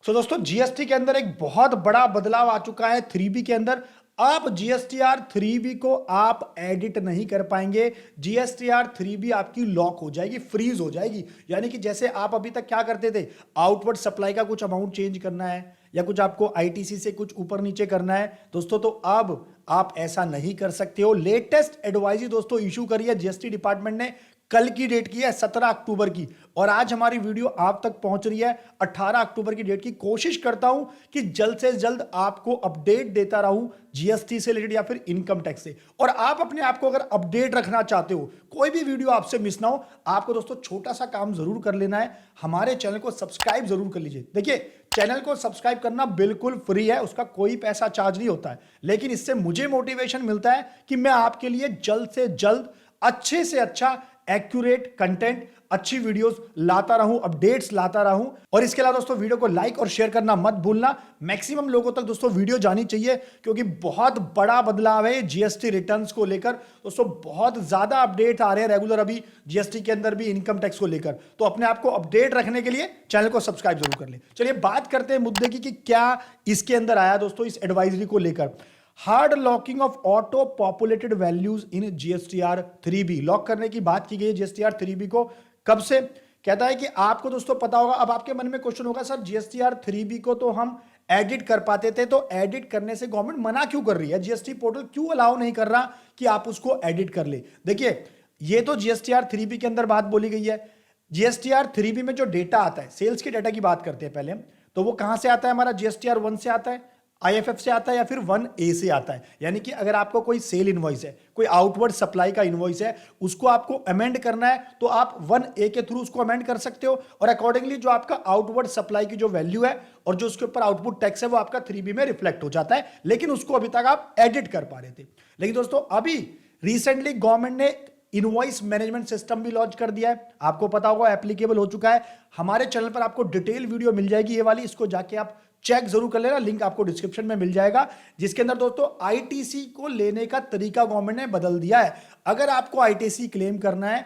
दोस्तों जीएसटी के अंदर एक बहुत बड़ा बदलाव आ चुका है 3B के अंदर। अब जीएसटीआर 3B को आप एडिट नहीं कर पाएंगे। जीएसटीआर 3B आपकी लॉक हो जाएगी, फ्रीज हो जाएगी। यानी कि जैसे आप अभी तक क्या करते थे, आउटवर्ड सप्लाई का कुछ अमाउंट चेंज करना है या कुछ आपको आईटीसी से कुछ ऊपर नीचे करना है दोस्तों, तो अब आप ऐसा नहीं कर सकते हो। लेटेस्ट एडवाइजरी दोस्तों इशू करी है जीएसटी डिपार्टमेंट ने, कल की डेट की है 17 अक्टूबर की, और आज हमारी वीडियो आप तक पहुंच रही है 18 अक्टूबर की डेट की। कोशिश करता हूं कि जल्द से जल्द आपको अपडेट देता रहूं जीएसटी से रिलेटेड या फिर इनकम टैक्स से। और आप अपने आप को अगर अपडेट रखना चाहते हो, कोई भी वीडियो आपसे मिस ना हो, आपको दोस्तों छोटा सा काम जरूर कर लेना है, हमारे चैनल को सब्सक्राइब जरूर कर लीजिए। देखिए, चैनल को सब्सक्राइब करना बिल्कुल फ्री है, उसका कोई पैसा चार्ज नहीं होता है, लेकिन इससे मुझे मोटिवेशन मिलता है कि मैं आपके लिए जल्द से जल्द अच्छे से अच्छा एक्यूरेट कंटेंट, अच्छी वीडियोस लाता रहूं, अपडेट्स लाता रहूं। और इसके अलावा दोस्तों वीडियो को लाइक और शेयर करना मत भूलना। मैक्सिमम लोगों तक दोस्तों वीडियो जानी चाहिए, क्योंकि बहुत बड़ा बदलाव है जीएसटी रिटर्न्स को लेकर। दोस्तों बहुत ज्यादा अपडेट आ रहे हैं रेगुलर अभी जीएसटी के अंदर भी, इनकम टैक्स को लेकर। तो अपने आप को अपडेट रखने के लिए चैनल को सब्सक्राइब जरूर कर ले। चलिए बात करते हैं मुद्दे की कि क्या इसके अंदर आया दोस्तों इस एडवाइजरी को लेकर। Hard locking of auto populated values in GSTR 3B, lock करने की बात की गई है जीएसटीआर 3B को। कब से? कहता है कि आपको दोस्तों पता होगा, अब आपके मन में क्वेश्चन होगा, सर जीएसटीआर 3B को तो हम एडिट कर पाते थे, तो एडिट करने से गवर्नमेंट मना क्यों कर रही है, जीएसटी पोर्टल क्यों अलाउ नहीं कर रहा कि आप उसको एडिट कर ले। देखिए, ये तो जीएसटीआर 3B के अंदर बात बोली गई है। जीएसटीआर 3B में जो डेटा आता है, सेल्स के डेटा की बात करते हैं पहले, तो वो कहां से आता है, हमारा जीएसटीआर 1 से आता है, आईएफएफ से आता है, या फिर 1A से आता है। यानी कि अगर आपको कोई सेल इनवॉइस है, कोई आउटवर्ड सप्लाई का इनवॉइस है, उसको आपको अमेंड करना है, तो आप 1A के थ्रू उसको अमेंड कर सकते हो, और अकॉर्डिंगली जो आपका आउटवर्ड सप्लाई की जो वैल्यू है और जो उसके ऊपर आउटपुट टैक्स है, वो आपका 3B में रिफ्लेक्ट हो जाता है। लेकिन उसको अभी तक आप एडिट कर पा रहे थे। लेकिन दोस्तों अभी रिसेंटली गवर्नमेंट ने इनवॉइस मैनेजमेंट सिस्टम भी लॉन्च कर दिया है, आपको पता होगा, एप्लीकेबल हो चुका है। हमारे चैनल पर आपको डिटेल वीडियो मिल जाएगी ये वाली, इसको जाके आप चेक जरूर कर लेना, लिंक आपको डिस्क्रिप्शन में मिल जाएगा। जिसके अंदर दोस्तों आईटीसी को लेने का तरीका गवर्नमेंट ने बदल दिया है। अगर आपको आईटीसी क्लेम करना है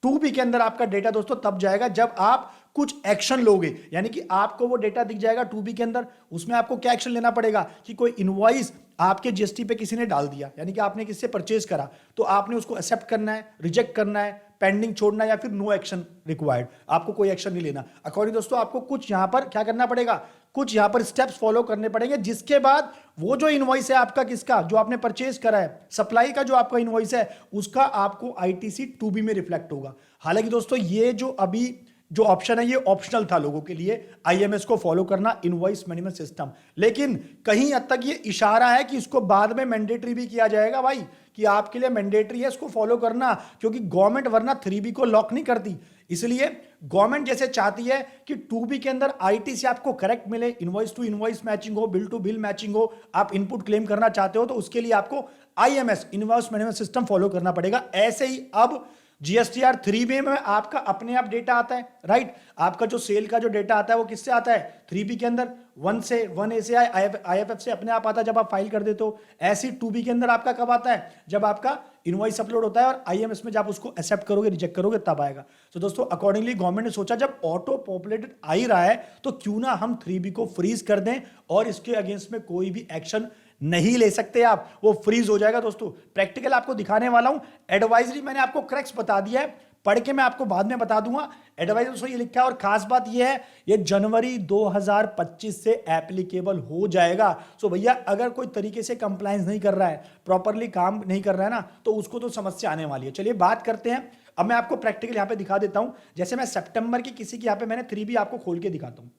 2B के अंदर, आपका डेटा दोस्तों तब जाएगा जब आप कुछ एक्शन लोगे। यानी कि आपको वो डेटा दिख जाएगा 2B के अंदर, उसमें आपको क्या एक्शन लेना पड़ेगा कि कोई इनवॉइस आपके जीएसटी पे किसी ने डाल दिया, यानी कि आपने किससे परचेज करा, तो आपने उसको एक्सेप्ट करना है, रिजेक्ट करना है, पेंडिंग छोड़ना, या फिर नो एक्शन रिक्वायर्ड, आपको कोई एक्शन नहीं लेना। अकॉर्डिंग दोस्तों आपको कुछ यहां पर क्या करना पड़ेगा, कुछ यहां पर स्टेप्स फॉलो करने पड़ेंगे, जिसके बाद वो जो इनवॉइस है आपका, किसका, जो आपने परचेज करा है, सप्लाई का जो आपका इनवॉइस है, उसका आपको आईटीसी 2B में रिफ्लेक्ट होगा। हालांकि दोस्तों ये जो अभी जो ऑप्शन है, ये ऑप्शनल था लोगों के लिए, आईएमएस को फॉलो करना, इनवॉइस मैनेजमेंट सिस्टम। लेकिन कहीं हद तक ये इशारा है कि इसको बाद में मैंडेटरी भी किया जाएगा भाई, कि आपके लिए मैंडेटरी है इसको फॉलो करना, क्योंकि गवर्नमेंट वरना 3B को लॉक नहीं करती। इसलिए गवर्नमेंट जैसे चाहती है कि 2B के अंदर आईटी से आपको करेक्ट मिले, इनवॉइस टू इनवॉइस मैचिंग हो, बिल टू बिल मैचिंग हो, आप इनपुट क्लेम करना चाहते हो, तो उसके लिए आपको IMS, invoice management system follow करना पड़ेगा। ऐसे ही अब जीएसटीआर 3B में आपका अपने आप डेटा आता है, राइट। आपका जो सेल का जो डेटा आता है वो किससे आता है, 3B के अंदर 1A से आईएफएफ से अपने आप आता है जब आप फाइल कर देते हो। ऐसी 2B के अंदर आपका कब आता है, जब आपका इनवॉइस अपलोड होता है और आईएमएस में जब उसको एक्सेप्ट करोगे, रिजेक्ट करोगे, तब आएगा। तो दोस्तों अकॉर्डिंगली गवर्नमेंट ने सोचा जब ऑटो पॉपुलेटेड आ ही रहा है, तो क्यों ना हम 3B को फ्रीज कर दें, और इसके अगेंस्ट में कोई भी एक्शन नहीं ले सकते आप, वो फ्रीज हो जाएगा। दोस्तों प्रैक्टिकल आपको दिखाने वाला हूं, एडवाइजरी मैंने आपको क्रैक्स बता दिया है, पढ़ के मैं आपको बाद में बता दूंगा। एडवाइजरी दोस्तों ये लिखा है, और खास बात ये है, ये जनवरी 2025 से एप्लीकेबल हो जाएगा। सो भैया अगर कोई तरीके से कंप्लायंस नहीं कर रहा है, प्रॉपरली काम नहीं कर रहा है ना, तो उसको तो समस्या आने वाली है। चलिए बात करते हैं, अब मैं आपको प्रैक्टिकल यहां पे दिखा देता हूं। जैसे मैं सितंबर की किसी की यहां पे मैंने 3B आपको खोल के दिखाता हूं,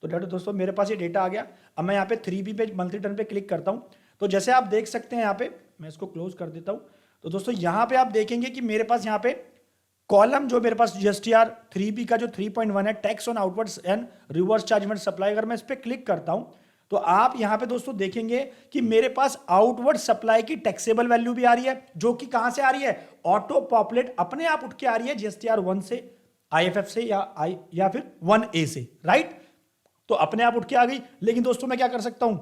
तो दोस्तों मेरे पास ये डेटा आ गया। अब मैं यहाँ पे 3B पे मंथली रिटर्न पे क्लिक करता हूँ, तो जैसे आप देख सकते हैं यहाँ पे, मैं इसको क्लोज कर देता हूँ। तो दोस्तों यहाँ पे आप देखेंगे कि मेरे पास यहाँ पे कॉलम जो मेरे पास जीएसटीआर 3B का जो 3.1 है, tax on outwards and reverse chargement supply, अगर मैं इस पर क्लिक करता हूँ, तो आप यहाँ पे दोस्तों देखेंगे कि मेरे पास आउटवर्ड सप्लाई की टैक्सेबल वैल्यू भी आ रही है, जो कि कहां से आ रही है, ऑटो पॉपुलेट अपने आप उठ के आ रही है जीएसटीआर 1 से, आईएफएफ से, या फिर 1A से, राइट। तो अपने आप उठ के आ गई। लेकिन दोस्तों मैं क्या कर सकता हूं,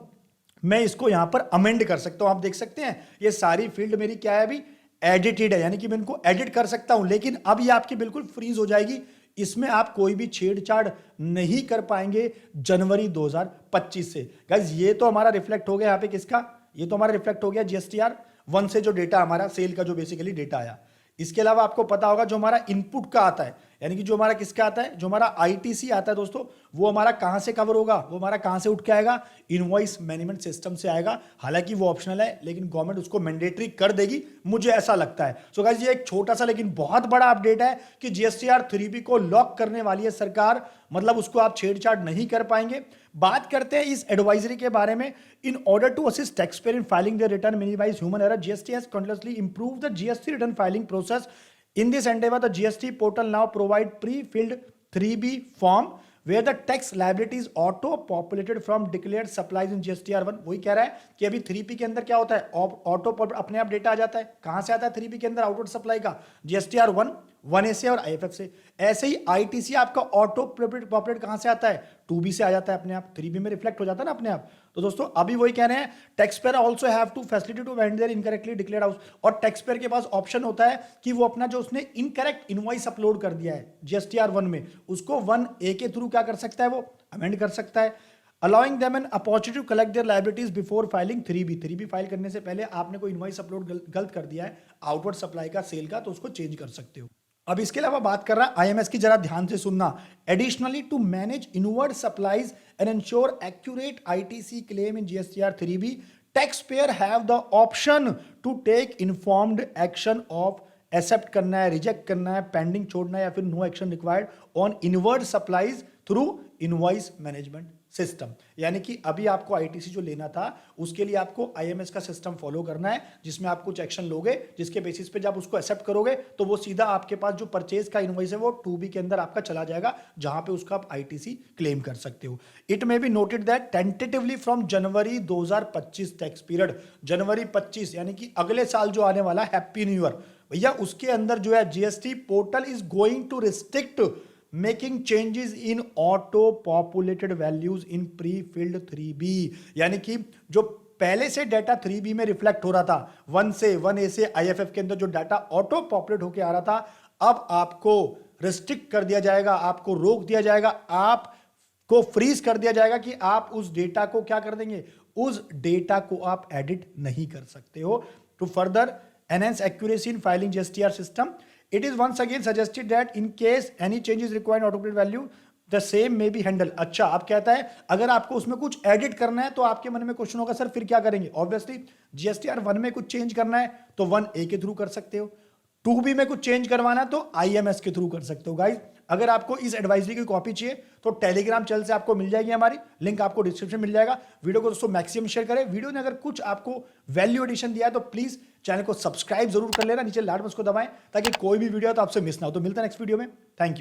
मैं इसको यहां पर अमेंड कर सकता हूं। आप देख सकते हैं ये सारी फील्ड मेरी क्या है, अभी एडिटेड है, यानी कि मैं इनको एडिट कर सकता हूं। लेकिन अब ये आपकी बिल्कुल फ्रीज हो जाएगी, इसमें आप कोई भी छेड़छाड़ नहीं कर पाएंगे जनवरी 2025 से। गाइज ये तो हमारा रिफ्लेक्ट हो गया यहाँ पे किसका, ये तो हमारा रिफ्लेक्ट हो गया जीएसटीआर 1 से जो डेटा हमारा सेल का जो बेसिकली डेटा आया। इसके अलावा आपको पता होगा जो हमारा इनपुट का आता है, यानी कि जो हमारा किसका आता है, जो हमारा आईटीसी आता है दोस्तों, वो हमारा कहां से कवर होगा, वो हमारा कहां से उठ के आएगा, इनवॉइस मैनेजमेंट सिस्टम से आएगा। हालांकि वो ऑप्शनल है लेकिन गवर्नमेंट उसको मैंडेटरी कर देगी, मुझे ऐसा लगता है। सो गाइस ये एक छोटा सा लेकिन बहुत बड़ा अपडेट है कि जीएसटीआर 3B को लॉक करने वाली है सरकार, मतलब उसको आप छेड़छाड़ नहीं कर पाएंगे। बात करते हैं इस एडवाइजरी के बारे में। In order to assist tax payer in filing their return, minimise human error, GST has continuously improved the GST return filing process. In this endeavor, the GST portal now provide pre-filled 3B form where the tax liability is auto-populated from declared supplies in GSTR1. वही कह रहा है कि अभी 3P के अंदर क्या होता है, ऑटो अपने आप डेटा आ जाता है। कहां से आता है 3P के अंदर आउटवर्ड सप्लाई का, GSTR1, 1A से और IFF से। ऐसे ही ITC आपका ऑटो पॉपुलेट कहां से आता है, 2B से आ जाता है अपने आप, 3B में रिफ्लेक्ट हो जाता है ना अपने आप। तो दोस्तों अभी वही कह रहे हैं, tax payer also have to facility to vend their incorrectly declared house, और टैक्स पेयर के पास ऑप्शन होता है कि वो अपना जो उसने इनकरेक्ट इनवॉइस अपलोड कर दिया है GSTR1 में, उसको 1A के थ्रू क्या कर सकता है, वो अमेंड कर सकता है। Allowing them an opportunity to collect their liabilities before filing 3B file करने से पहले आपने कोई इनवॉइस अपलोड गलत कर दिया है आउटवर्ड सप्लाई का, सेल का, तो उसको चेंज कर सकते हो। अब इसके अलावा बात कर रहा है आईएमएस की, जरा ध्यान से सुनना। Additionally to manage inward supplies and ensure accurate ITC claim in GSTR 3B, tax payer have the option to take informed action of accept करना है, रिजेक्ट करना है, पेंडिंग छोड़ना है, या फिर no action required on inward supplies through invoice management system. यानी कि अभी आपको आईटीसी जो लेना था उसके लिए आपको आईएमएस का सिस्टम फॉलो करना है, जिसमें आप कुछ एक्शन लोगे, जिसके बेसिस पे जब उसको एक्सेप्ट करोगे तो वो सीधा आपके पास जो परचेज का इनवॉइस है वो 2B के अंदर आपका चला जाएगा, जहां पे उसका आप आईटीसी क्लेम कर सकते हो। It may be noted that tentatively from January 2025 tax period, January 25 यानी कि अगले साल जो आने वाला, हैप्पी न्यू ईयर भैया, उसके अंदर जो है GST portal is going to restrict making changes in auto populated values in pre filled 3B। यानी कि जो पहले से डाटा 3B में रिफ्लेक्ट हो रहा था, 1A से IFF के अंदर जो डाटा ऑटो पॉपुलेट होकर आ रहा था, अब आपको रिस्ट्रिक्ट कर दिया जाएगा, आपको रोक दिया जाएगा, आपको फ्रीज कर दिया जाएगा कि आप उस डेटा को क्या कर देंगे, उस डेटा को आप एडिट नहीं कर सकते हो। To further enhance accuracy in filing GSTR system, it is once again suggested that in case any changes required automated value, the same may be handled। अच्छा, आप कहता है अगर आपको उसमें कुछ एडिट करना है तो आपके मन में क्वेश्चन होगा, सर फिर क्या करेंगे? ऑब्वियसली GSTR1 में कुछ चेंज करना है तो 1A के थ्रू कर सकते हो, 2B में कुछ चेंज करवाना है तो IMS के थ्रू कर सकते हो। गाइज अगर आपको इस एडवाइजरी की कॉपी चाहिए तो टेलीग्राम चैनल से आपको मिल जाएगी, हमारी लिंक आपको डिस्क्रिप्शन मिल जाएगा। वीडियो को दोस्तों मैक्सिमम शेयर करें। वीडियो ने अगर कुछ आपको वैल्यू एडिशन दिया है तो प्लीज चैनल को सब्सक्राइब जरूर कर लेना, नीचे लाल बटन को दबाएं ताकि कोई भी वीडियो तो आपसे मिस ना हो। तो मिलता है नेक्स्ट वीडियो में, थैंक यू।